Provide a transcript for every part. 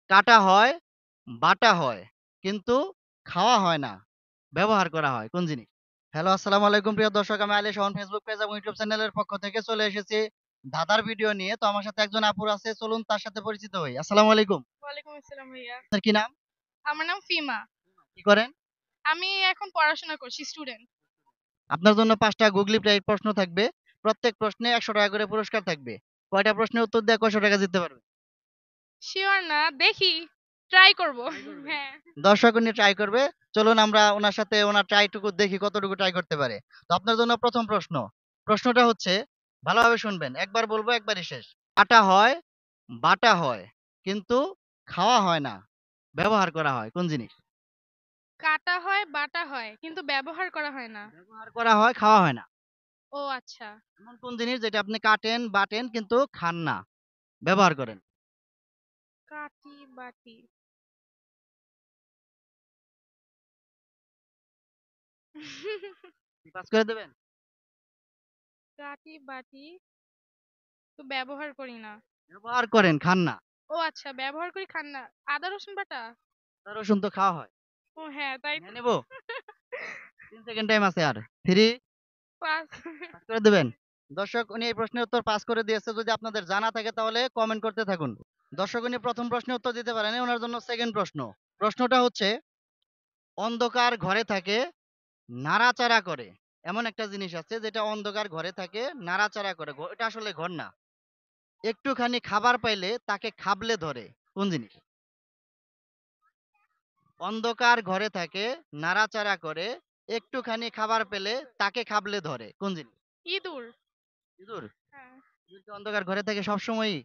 কাটা হয়, বাটা হয়, কিন্তু খাওয়া হয় না, ব্যবহার করা হয়। কোন জিনিস? হ্যালো, আসসালামু আলাইকুম প্রিয় দর্শক। আমি আলী সোহান ফেসবুক পেজ এবং ইউটিউব চ্যানেলের পক্ষ থেকে চলে এসেছি ধাঁধার ভিডিও নিয়ে। তো আমার সাথে একজন আপুর আছে, চলুন তার সাথে পরিচিত হই। আসসালামু আলাইকুম। ওয়ালাইকুম আসসালাম ভাইয়া। আপনার কি নাম? আমার নাম ফিমা। কি করেন? আমি এখন পড়াশোনা করছি, স্টুডেন্ট। আপনার জন্য ৫টা গুগলি টাইপ প্রশ্ন থাকবে। প্রত্যেক প্রশ্নে ৳১০০ করে পুরস্কার থাকবে। কয়টা প্রশ্নের উত্তর দিয়ে কয়শো টাকা জিততে পারবেন? শিওর না, দেখি, ট্রাই করব। ট্রাই করবেন। হ্যাঁ। দর্শক উনি ট্রাই করবে। চলুন আমরা উনার সাথে উনার ট্রাইটুকু দেখি কতটুকু ট্রাই করতে পারে। তো আপনার জন্য ১ম প্রশ্ন। প্রশ্নটা হচ্ছে, ভালোভাবে শুনবেন। একবার বলবো একবারই শেষ। কাটা হয়, বাটা হয়, কিন্তু খাওয়া হয় না, ব্যবহার করা হয়। কোন জিনিস? কাটা হয়, বাটা হয়, কিন্তু ব্যবহার করা হয় না। ব্যবহার করা হয়, খাওয়া হয় না। ও আচ্ছা। এমন কোন জিনিস যেটা আপনি কাটেন, বাটেন কিন্তু খান না, ব্যবহার করেন? কাটি বাটি। পাস করে দেবেন? কাটি বাটি, তো ব্যবহার করি না। ব্যবহার করেন, খান না। ও আচ্ছা, ব্যবহার করি, খান না। আদা রসুন বাটা। আদা রসুন তো খাওয়া হয়। ও হ্যাঁ, তাই নিয়ে তো। নেব? ৩ সেকেন্ড টাইম আছে আর। 3 পাস। পাস করে দিবেন? দর্শক উনি এই প্রশ্নের উত্তর পাস করে দিয়েছে। যদি আপনাদের জানা থাকে তাহলে কমেন্ট করতে থাকুন। দর্শক উনি ১ম প্রশ্নের উত্তর দিতে পারেনি। উনার জন্য 2nd প্রশ্ন। প্রশ্নটা হচ্ছে, অন্ধকার ঘরে থাকে, নাড়াচাড়া করে। এমন একটা জিনিস আছে যেটা অন্ধকার ঘরে থাকে, নাড়াচাড়া করে। এটা আসলে ঘর না। একটুখানি খাবার পাইলে তাকে খাবলে ধরে। কোন জিনিস? অন্ধকার ঘরে থাকে, নাড়াচাড়া করে, একটুখানি খাবার পেলে তাকে খাবলে ধরে। কোন জিনিস? ইঁদুর। ইঁদুর? হ্যাঁ। ইঁদুর কি অন্ধকার ঘরে থাকে সবসময়ই?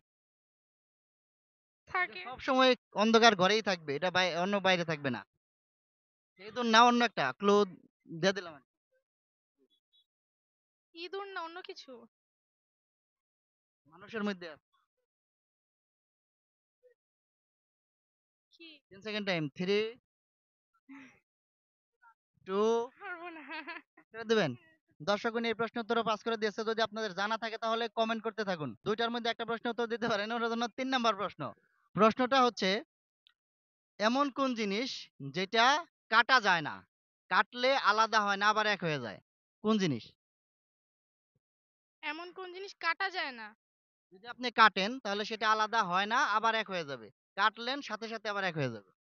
এটা থাকে। সবসময় অন্ধকার ঘরেই থাকবে। এটা অন্য বাইরে থাকবে না। ইঁদুর না, অন্য একটা ক্লু দিয়ে দিলাম আমি। ইঁদুর না, অন্য কিছু। মানুষের মধ্যে আছে। কি? 3 সেকেন্ড টাইম। 3, 2 পারবো না। করে দিবেন? দর্শক উনি এই প্রশ্নের উত্তরও পাস করে দিয়েছে। যদি আপনাদের জানা থাকে তাহলে কমেন্ট করতে থাকুন। ২ টার মধ্যে একটা প্রশ্নের উত্তর দিতে পারেন। ওনার জন্য ৩ নাম্বার প্রশ্ন। প্রশ্নটা হচ্ছে, এমন কোন জিনিস যেটা কাটা যায় না? কাটলে আলাদা হয় না, আবার এক হয়ে যায়। কোন জিনিস? এমন কোন জিনিস কাটা যায় না? যদি আপনি কাটেন তাহলে সেটা আলাদা হয় না, আবার এক হয়ে যাবে। কাটলেন সাথে, সাথে আবার এক হয়ে যাবে।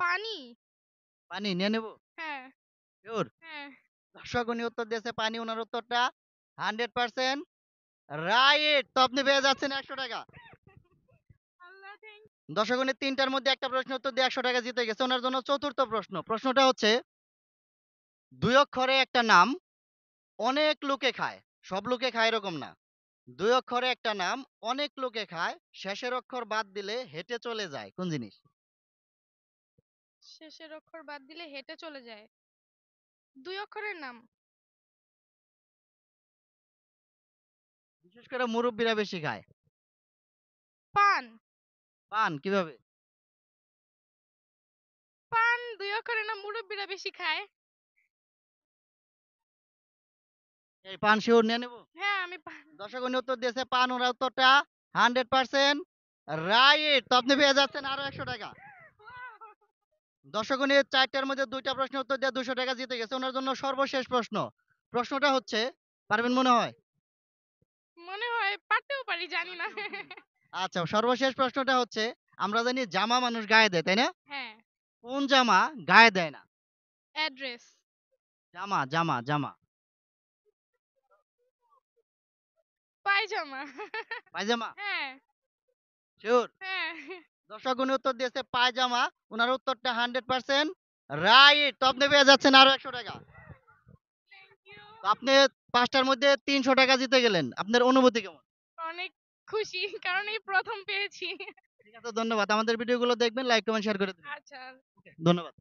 পানি। পানি নিয়ে নেব? হ্যাঁ। শিওর? হ্যাঁ। দর্শক উনি উত্তর দিয়েছে পানি। উনার উত্তরটা 100% রাইট। তো আপনি পেয়ে যাচ্ছেন ৳১০০। আল্লাহ থ্যাংক। দর্শক উনি ৩ টার মধ্যে একটা প্রশ্নের উত্তর দিয়ে ৳১০০ জিতে গেছে। উনার জন্য ৪র্থ প্রশ্ন। প্রশ্নটা হচ্ছে, ২ অক্ষরে একটা নাম, অনেক লোকে খায়। সব লোকে খায় এরকম না। ২ অক্ষরে একটা নাম, অনেক লোকে খায়। শেষের অক্ষর বাদ দিলে হেঁটে চলে যায়। কোন জিনিস? শেষের অক্ষর বাদ দিলে হেঁটে চলে যায়। ২ অক্ষরের নাম। বিশেষ করে মুরুব্বিরা বেশি খায়। পান। পান কিভাবে? পান ২ অক্ষরের নাম, মুরব্বিরা বেশি খায়। এই পান শিওর নিয়ে নেব? হ্যাঁ, আমি পান। দর্শক উনি উত্তর দিয়েছে পান। ওনার উত্তরটা 100% রাইট। তো আপনি পেয়ে যাচ্ছেন আরো ৳১০০। দর্শক উনি ৪ টার মধ্যে ২ টা প্রশ্নের উত্তর দিয়ে ৳২০০ জিতে গেছে। ওনার জন্য সর্বশেষ প্রশ্ন। প্রশ্নটা হচ্ছে, পারবেন মনে হয়? মনে হয় পারতেও পারি, জানি না। আচ্ছা, সর্বশেষ প্রশ্নটা হচ্ছে, আমরা জানি জামা মানুষ গায়ে দেয়, তাই না? হ্যাঁ। কোন জামা গায়ে দেয় না? অ্যাড্রেস। জামা, জামা, জামা। পায়জামা। পায়জামা? হ্যাঁ। শিওর? হ্যাঁ। দর্শক উনি উত্তর দিয়েছে পায়জামা। উনার উত্তরটা 100% রাইট। তো আপনি পেয়ে যাচ্ছেন আরো ৳১০০। Thank you. তো আপনি ৫ টার মধ্যে ৳৩০০ জিতে গেলেন। আপনার অনুভূতি কেমন? অনেক খুশি, কারণ এই ১ম পেয়েছি। ঠিক আছে, ধন্যবাদ। আমাদের ভিডিওগুলো দেখবেন, লাইক, কমেন্ট, শেয়ার করে দিবেন। আচ্ছা। ধন্যবাদ।